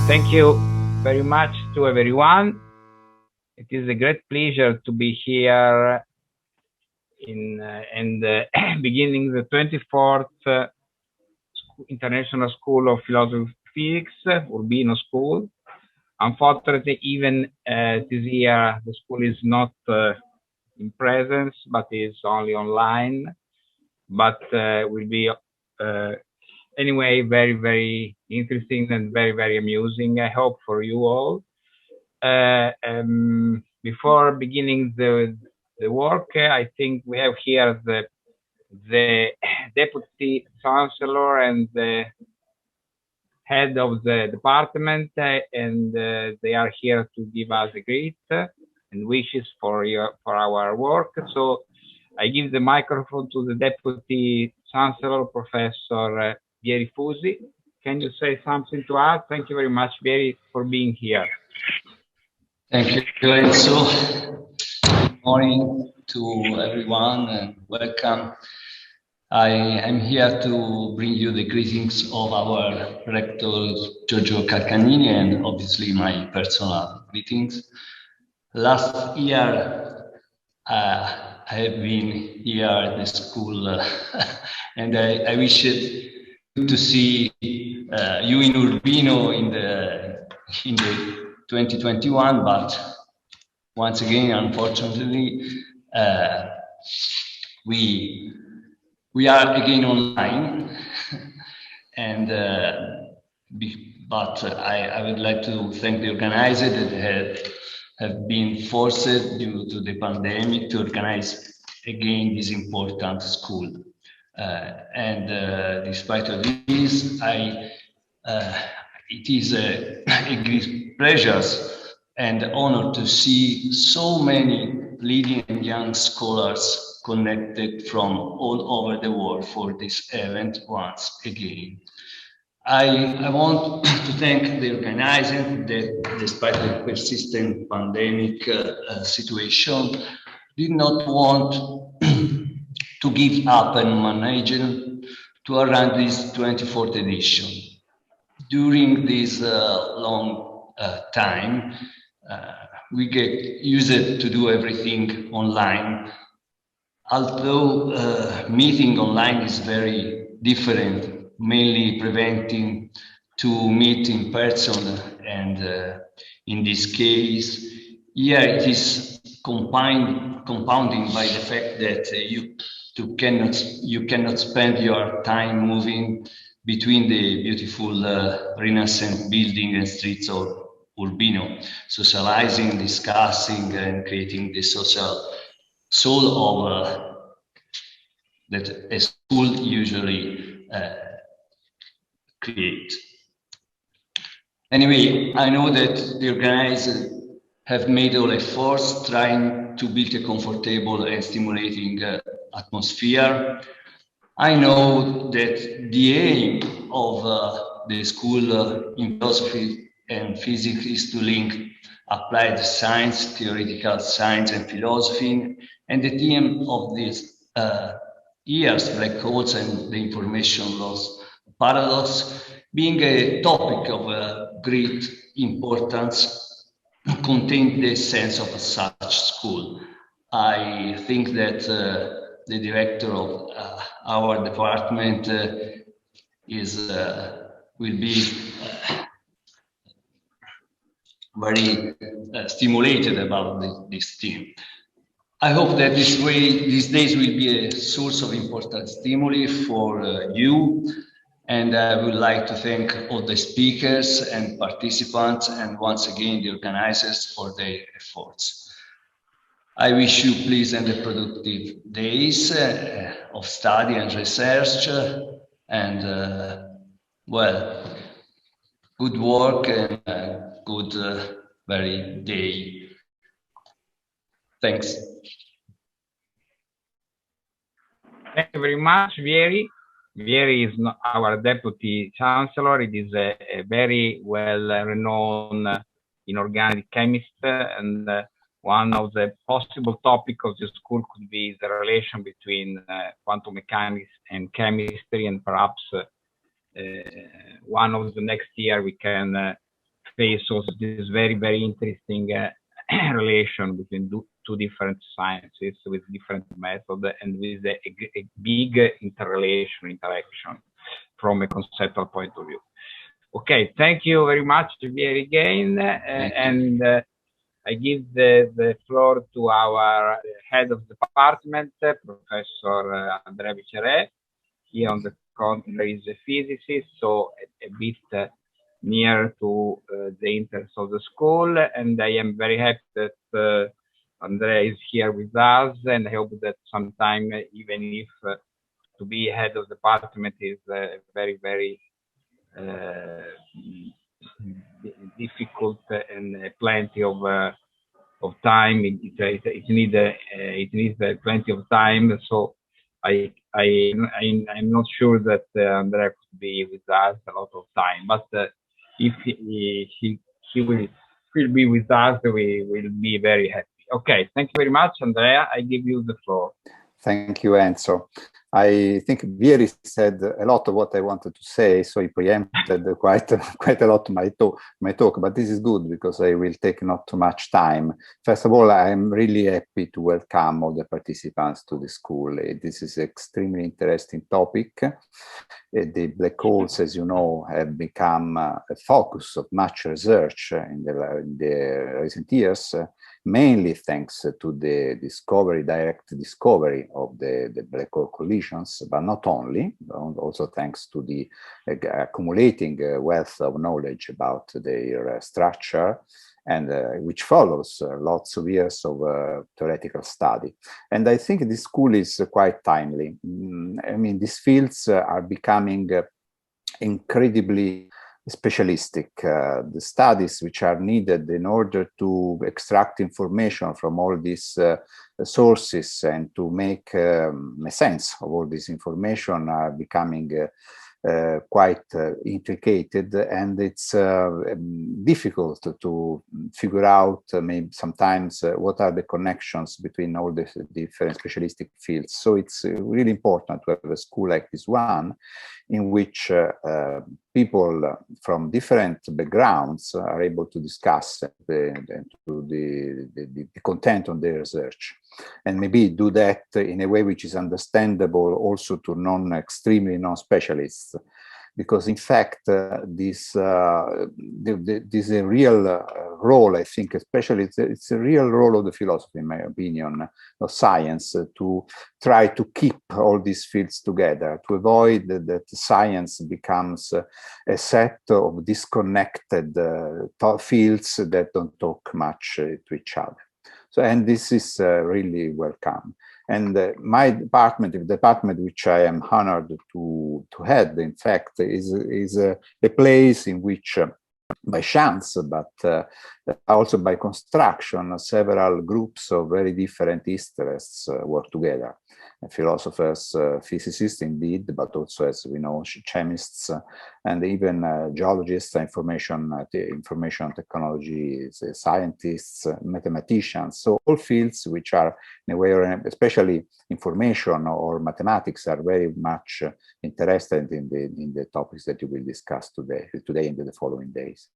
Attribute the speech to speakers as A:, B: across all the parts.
A: Thank you very much to everyone. It is a great pleasure to be here in beginning the 24th International School of Philosophy and Physics, Urbino School. Unfortunately, even this year the school is not in presence, but is only online. But will be anyway very, very interesting and very, very amusing, I hope, for you all. Before beginning the work, I think we have here the deputy chancellor and the head of the department, and they are here to give us a greet and wishes for our work. So I give the microphone to the deputy chancellor, Professor Vieri Fusi. Can you say something to us? Thank you very much, Vieri, for being here.
B: Thank you, Lorenzo. Good morning to everyone and welcome. I am here to bring you the greetings of our rector, Giorgio Calcanini, and obviously my personal greetings. Last year, I have been here at the school and I wish it to see you in Urbino in the 2021, but once again, unfortunately, we are again online, and but I would like to thank the organizers that have been forced due to the pandemic to organize again this important school. Despite of this, it is a great pleasure and honor to see so many leading young scholars connected from all over the world for this event once again. I want to thank the organizers that, despite the persistent pandemic situation, did not want to give up and manage to arrange this 24th edition. During this long time, we get used to do everything online. Although meeting online is very different, mainly preventing to meet in person, and in this case, here it is compounding by the fact that you cannot spend your time moving between the beautiful Renaissance building and streets of Urbino, socializing, discussing, and creating the social soul of that a school usually creates. Anyway, I know that the organizers have made all efforts trying to build a comfortable and stimulating atmosphere. I know that the aim of the school in philosophy and physics is to link applied science, theoretical science, and philosophy. And the theme of this year's black holes and the information loss paradox being a topic of great importance, contain the sense of such school. I think that the director of our department will be very stimulated about this theme. I hope that this way, these days will be a source of important stimuli for you. And I would like to thank all the speakers and participants, and once again the organizers for their efforts. I wish you pleasant and productive days of study and research, and well, good work and good very day. Thanks.
A: Thank you very much, Vieri. Vieri is our deputy chancellor. It is a very well-renowned inorganic chemist, and one of the possible topics of the school could be the relation between quantum mechanics and chemistry, and perhaps one of the next year we can face also this very, very interesting relation between two different sciences with different methods and with a big interaction from a conceptual point of view. Okay, thank you very much, Javier, again. And I give the floor to our head of department, Professor Andrea Vicere. Here on the contrary is a physicist, so a bit near to the interest of the school. And I am very happy that Andrea is here with us, and I hope that sometime, even if to be head of department is very, very difficult and plenty of time. It needs plenty of time. So I'm not sure that Andrea could be with us a lot of time, but if he will be with us, we will be very happy. Okay, thank you very much, Andrea. I give you the floor.
C: Thank you, Enzo. I think Vieri said a lot of what I wanted to say, so he preempted quite a lot my talk, but this is good because I will take not too much time. First of all, I'm really happy to welcome all the participants to the school. This is an extremely interesting topic. The black holes, as you know, have become a focus of much research in the recent years, mainly thanks to the direct discovery of the black hole collisions, but not only, also thanks to the accumulating wealth of knowledge about their structure, and which follows lots of years of theoretical study. And I think this school is quite timely. I mean, these fields are becoming incredibly specialistic. The studies which are needed in order to extract information from all these sources and to make sense of all this information are becoming quite intricate, and it's difficult to figure out maybe sometimes what are the connections between all the different specialistic fields. So it's really important to have a school like this one, in which people from different backgrounds are able to discuss the content of their research, and maybe do that in a way which is understandable also to extremely non-specialists, because in fact this is a real role, I think, especially it's a real role of the philosophy, in my opinion, of science, to try to keep all these fields together, to avoid that science becomes a set of disconnected fields that don't talk much to each other. So, and this is really welcome. And my department, the department which I am honored to head, in fact, is a place in which, by chance, but also by construction, several groups of very different interests work together. Philosophers, physicists indeed, but also, as we know, chemists, and even geologists, information technology scientists, mathematicians. So all fields which are in a way, especially information or mathematics, are very much interested in the topics that you will discuss today and in the following days.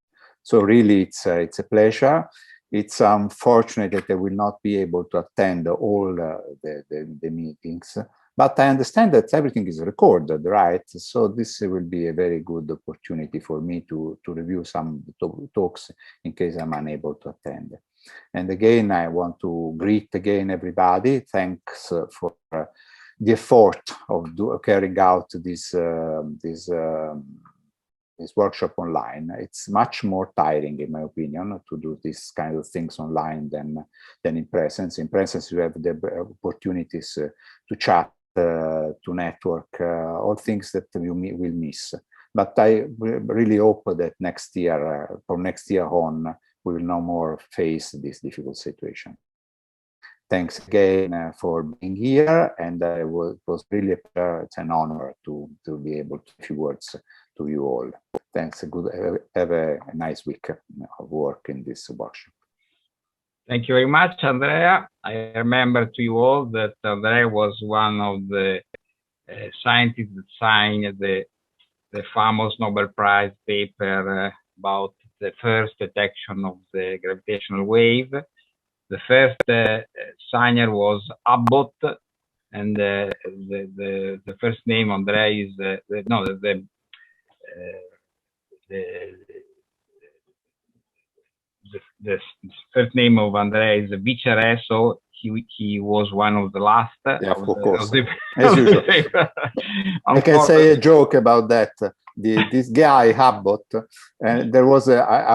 C: So really, it's a pleasure. It's unfortunate that I will not be able to attend all the meetings, but I understand that everything is recorded, right? So this will be a very good opportunity for me to review some talks in case I'm unable to attend. And again, I want to greet again everybody. Thanks for the effort of carrying out this workshop online. It's much more tiring, in my opinion, to do this kind of things online than in presence. In presence, you have the opportunities to chat, to network, all things that you will miss. But I really hope that next year, from next year on, we will no more face this difficult situation. Thanks again for being here, and it was really it's an honor to be able to a few words to you all. Thanks. Have a nice week of work in this workshop.
A: Thank you very much, Andrea. I remember to you all that Andrea was one of the scientists that signed the famous Nobel Prize paper about the first detection of the gravitational wave. The first signer was Abbott, and the first name Andrea is the first name of Andrea is Vicereso. He was one of the last.
C: Yeah, of course. As usual. I can say a joke about that. This guy Abbott, and I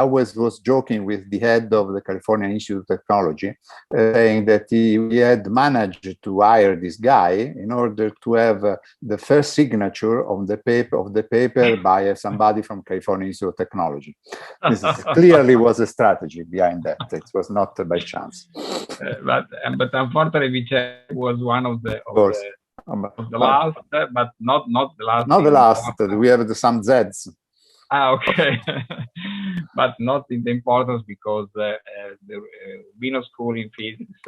C: always was joking with the head of the California Institute of Technology, saying that he had managed to hire this guy in order to have the first signature of the paper by somebody from California Institute of Technology. This clearly was a strategy behind that. It was not by chance.
A: But unfortunately, Vice was one of the last, but not the last.
C: Not the last. We have some Zs.
A: Okay, but not in the importance, because the Urbino School in Physics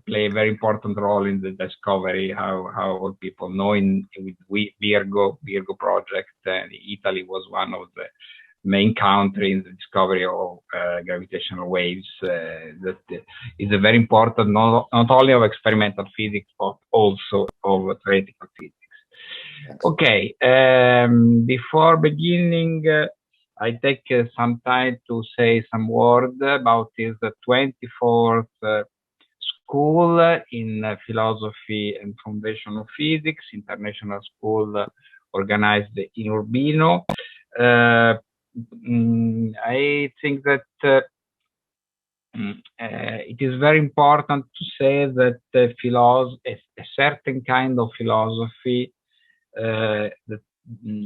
A: play a very important role in the discovery. How people know with Virgo project, Italy was one of the main country in the discovery of gravitational waves. That is a very important, not only of experimental physics, but also of theoretical physics. Yes. Okay, before beginning, I take some time to say some word about this 24th school in philosophy and foundational physics, international school organized in Urbino. I think that it is very important to say that a certain kind of philosophy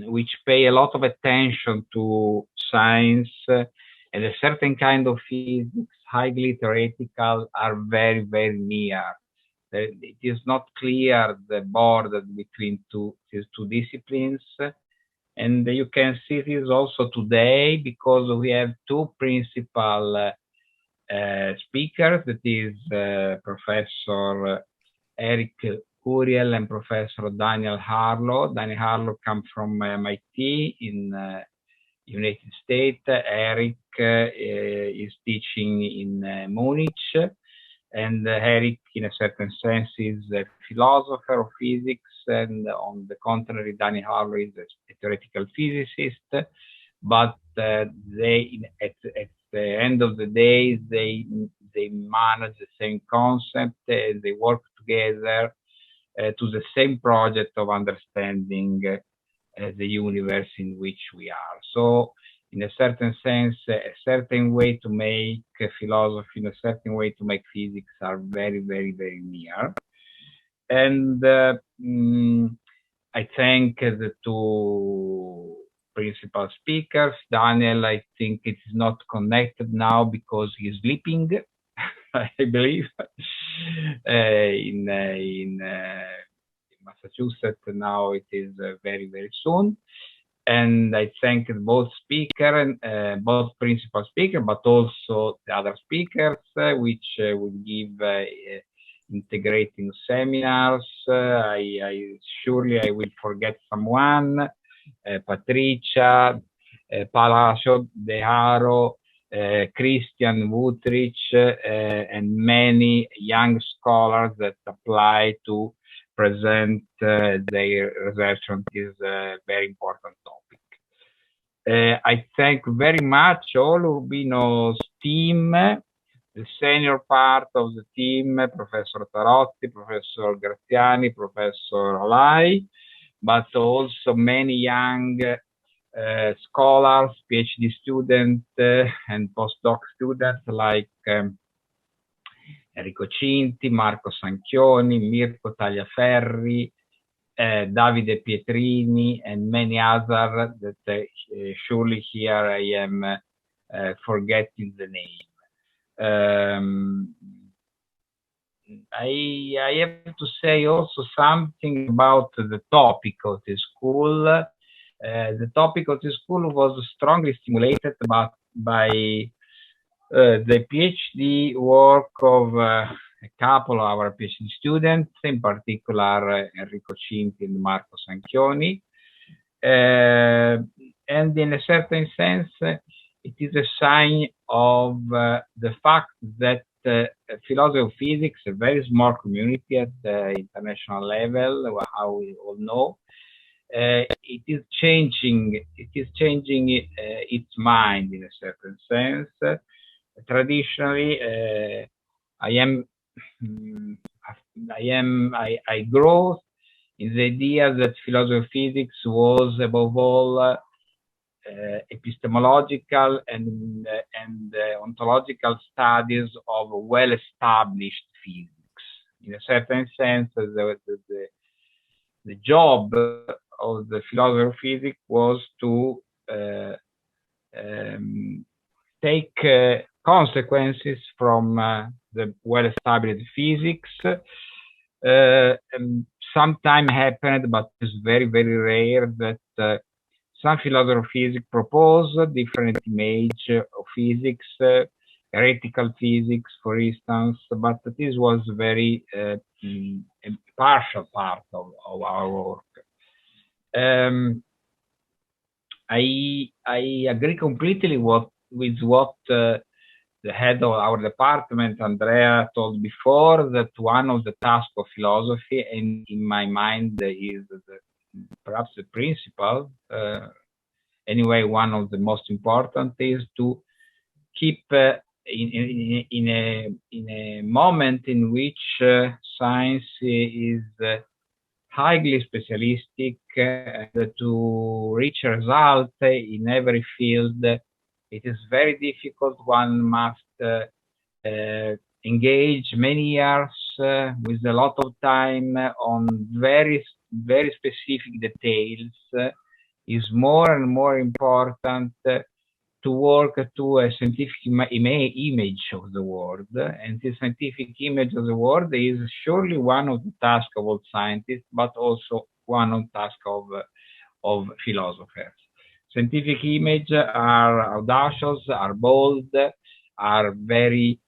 A: which pay a lot of attention to science, and a certain kind of physics, highly theoretical, are very, very near. It is not clear the border between these two disciplines. And you can see this also today, because we have two principal speakers, that is Professor Eric Curiel and Professor Daniel Harlow. Daniel Harlow comes from MIT in United States. Eric is teaching in Munich. And Eric, in a certain sense, is a philosopher of physics, and on the contrary, Daniel Harlow is a theoretical physicist. But at the end of the day, they manage the same concept. They work together to the same project of understanding the universe in which we are. So, in a certain sense, a certain way to make philosophy, in a certain way to make physics are very, very, very near. And I thank the two principal speakers. Daniel, I think it is not connected now because he's sleeping, I believe, in Massachusetts. Now it is very, very soon. And I thank both speakers, both principal speakers, but also the other speakers, which will give integrating seminars. Surely I will forget someone. Patricia, Palacio De Haro, Christian Wuttrich, and many young scholars that apply to present their research on this very important topic. I thank very much all Urbino's team, the senior part of the team, Professor Tarotti, Professor Graziani, Professor Alai, but also many young scholars, PhD students, and postdoc students like Enrico Cinti, Marco Sanchioni, Mirko Tagliaferri, Davide Pietrini, and many others that surely here I am forgetting the name. I have to say also something about the topic of the school. The topic of the school was strongly stimulated by the PhD work of a couple of our PhD students, in particular Enrico Cinti and Marco Sanchioni. And in a certain sense, it is a sign of the fact that philosophy of physics, a very small community at the international level, how we all know, it is changing. It is changing its mind in a certain sense. Traditionally, I grew in the idea that philosophy of physics was above all epistemological and ontological studies of well-established physics. In a certain sense, the job of the philosopher of physics was to take consequences from the well-established physics. Sometimes happened, but it's very, very rare that some philosophers of physics propose different image of physics, heretical physics, for instance, but this was very a partial part of our work. I agree completely with what the head of our department, Andrea, told before, that one of the tasks of philosophy, and in my mind is perhaps the principal, anyway, one of the most important, is to keep in a moment in which science is highly specialistic, to reach a result in every field. It is very difficult. One must engage many years with a lot of time on very, very specific details. Is more and more important to work to a scientific image of the world. And this scientific image of the world is surely one of the tasks of all scientists, but also one of the tasks of philosophers. Scientific images are audacious, are bold, are very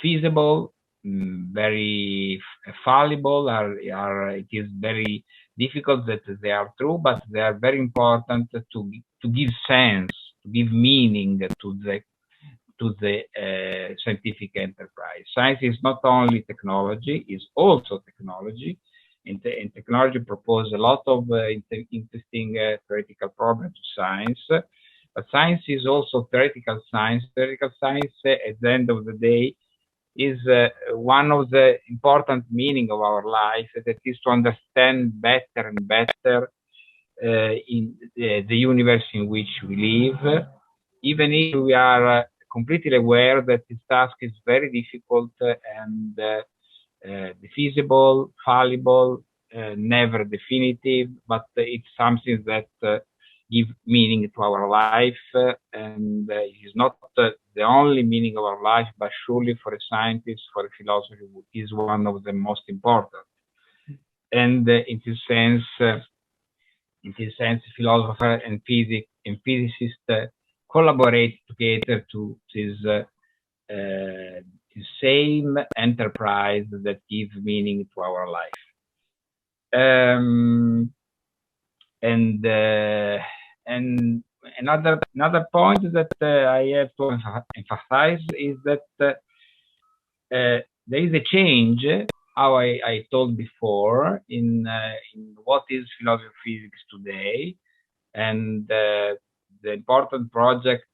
A: feasible, very fallible. It is very difficult that they are true, but they are very important to give sense, to give meaning to the scientific enterprise. Science is not only technology; is also technology. And technology proposes a lot of interesting theoretical problems to science. But science is also theoretical science. Theoretical science, at the end of the day, is one of the important meaning of our life, that is to understand better and better in the universe in which we live, even if we are completely aware that this task is very difficult and feasible, fallible, never definitive, but it's something that give meaning to our life, and it is not the only meaning of our life, but surely for a scientist, for a philosopher, it is one of the most important. And in this sense, philosopher and physicists collaborate together to this same enterprise that gives meaning to our life. And another point that I have to emphasize is that there is a change, how I told before, in what is philosophy of physics today, and the important project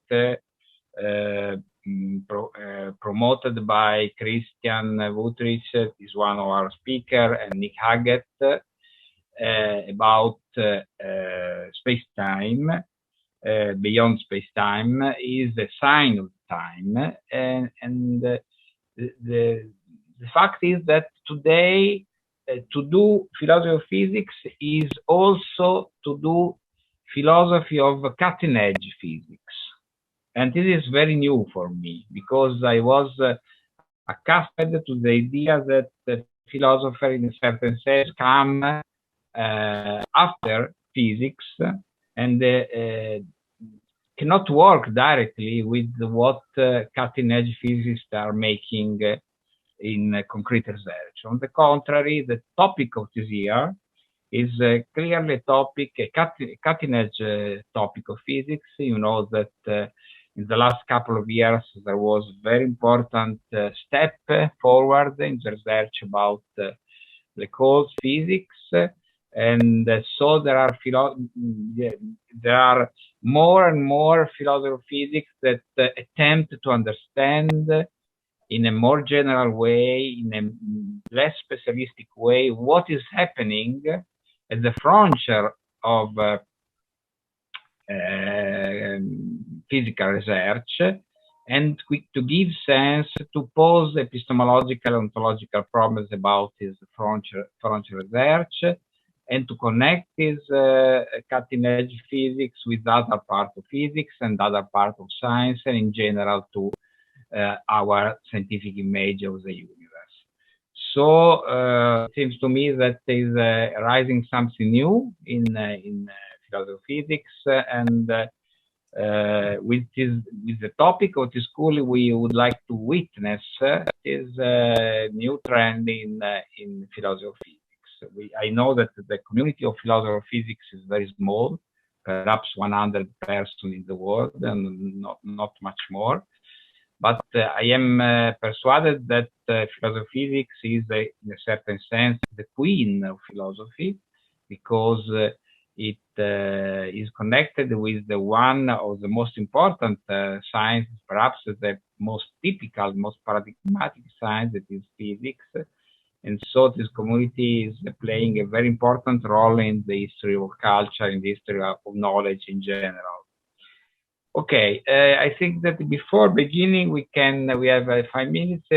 A: promoted by Christian Wuthrich is one of our speakers, and Nick Haggett, about space-time, beyond space-time, is a sign of time. And the fact is that today, to do philosophy of physics is also to do philosophy of cutting-edge physics. And this is very new for me, because I was accustomed to the idea that the philosopher, in a certain sense, come after physics and cannot work directly with what cutting-edge physicists are making in concrete research. On the contrary, the topic of this year is clearly a topic, a cutting-edge topic of physics. You know that in the last couple of years, there was very important step forward in the research about the cold physics, and so there are more and more philosophers of physics that attempt to understand in a more general way, in a less specialistic way, what is happening at the frontier of physical research, and to give sense, to pose epistemological, ontological problems about his frontier research, and to connect his cutting-edge physics with other parts of physics and other parts of science, and in general to our scientific image of the universe. So it seems to me that there is rising something new in philosophy of physics, and with the topic of this school, we would like to witness is a new trend in philosophy of physics. I know that the community of philosophy of physics is very small, perhaps 100 persons in the world, and not much more. But I am persuaded that philosophy of physics is, in a certain sense, the queen of philosophy, because it is connected with the one of the most important sciences, perhaps the most typical, most paradigmatic science, that is physics. And so this community is playing a very important role in the history of culture, in the history of knowledge in general. Okay, I think that before beginning, we have 5 minutes.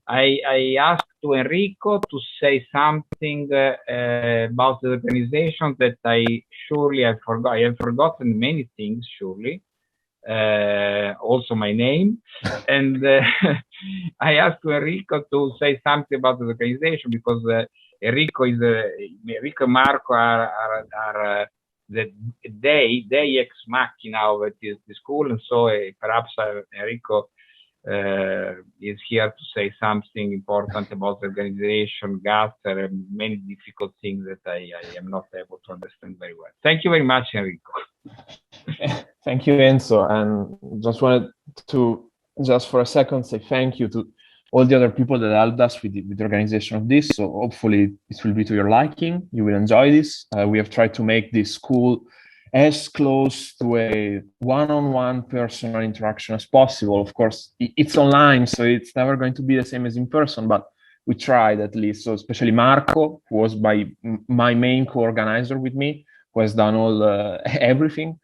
A: I asked to Enrico to say something about the organization that I have forgotten many things, surely, also my name. And I asked to Enrico to say something about the organization, because Enrico and Marco are the day ex machina of the school, and so perhaps Enrico is here to say something important about the organization, GATT, and many difficult things that I am not able to understand very well. Thank you very much, Enrico.
D: Thank you, Enzo. And just wanted to, just for a second, say thank you to all the other people that helped us with the organization of this. So hopefully this will be to your liking. You will enjoy this. We have tried to make this school as close to a one-on-one personal interaction as possible. Of course, it's online, so it's never going to be the same as in person, but we tried at least. So especially Marco, who was my main co-organizer with me, who has done all everything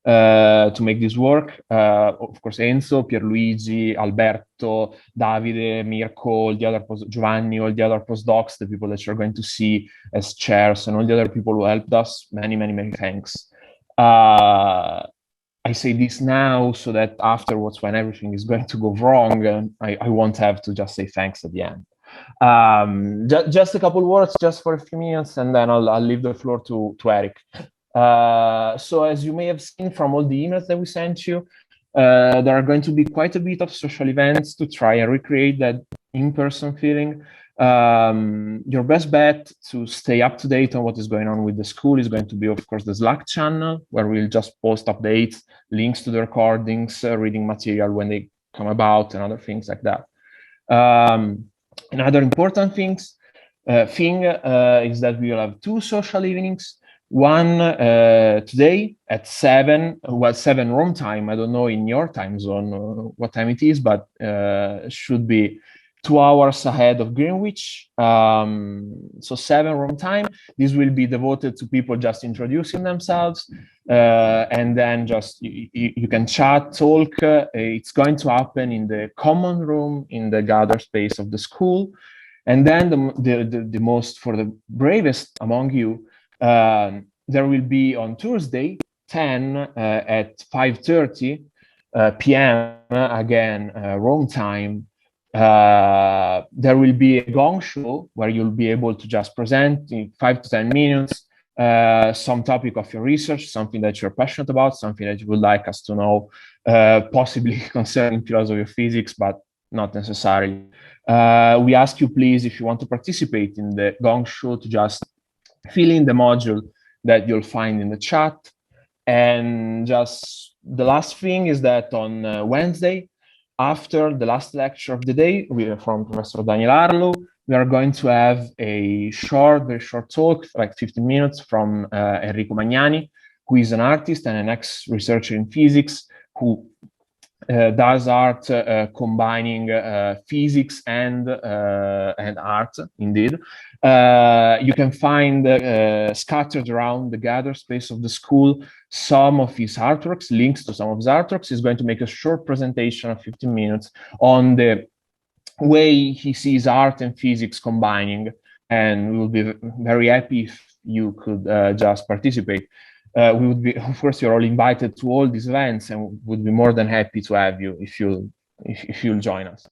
D: to make this work. Of course, Enzo, Pierluigi, Alberto, Davide, Mirko, all the other Giovanni, all the other postdocs, the people that you're going to see as chairs, and all the other people who helped us. Many, many, many thanks. I say this now so that afterwards, when everything is going to go wrong, I won't have to just say thanks at the end. Just a couple words, just for a few minutes, and then I'll leave the floor to Eric. So as you may have seen from all the emails that we sent you, there are going to be quite a bit of social events to try and recreate that in-person feeling. Your best bet to stay up to date on what is going on with the school is going to be, of course, the Slack channel, where we'll just post updates, links to the recordings, reading material when they come about, and other things like that. Another important thing is that we will have 2 social evenings. One today at 7, well, 7 Rome time. I don't know in your time zone what time it is, but should be 2 hours ahead of Greenwich. So 7 Rome time. This will be devoted to people just introducing themselves, and then just you can chat, talk. It's going to happen in the common room in the gather space of the school. And then the most, for the bravest among you, there will be on Tuesday 10 at 5:30 p.m. again Rome time. There will be a gong show where you'll be able to just present in 5 to 10 minutes some topic of your research, something that you're passionate about, something that you would like us to know, possibly concerning philosophy of physics, but not necessarily. We ask you, please, if you want to participate in the gong show, to just fill in the module that you'll find in the chat. And just the last thing is that on Wednesday, after the last lecture of the day, from Professor Daniel Arlo, we are going to have a very short talk, like 15 minutes, from Enrico Magnani, who is an artist and an ex-researcher in physics, who does art combining physics and art, indeed. You can find scattered around the gather space of the school some of his artworks, links to some of his artworks. He's going to make a short presentation of 15 minutes on the way he sees art and physics combining, and we will be very happy if you could just participate. We would be, of course, you're all invited to all these events, and would be more than happy to have you if you'll join us.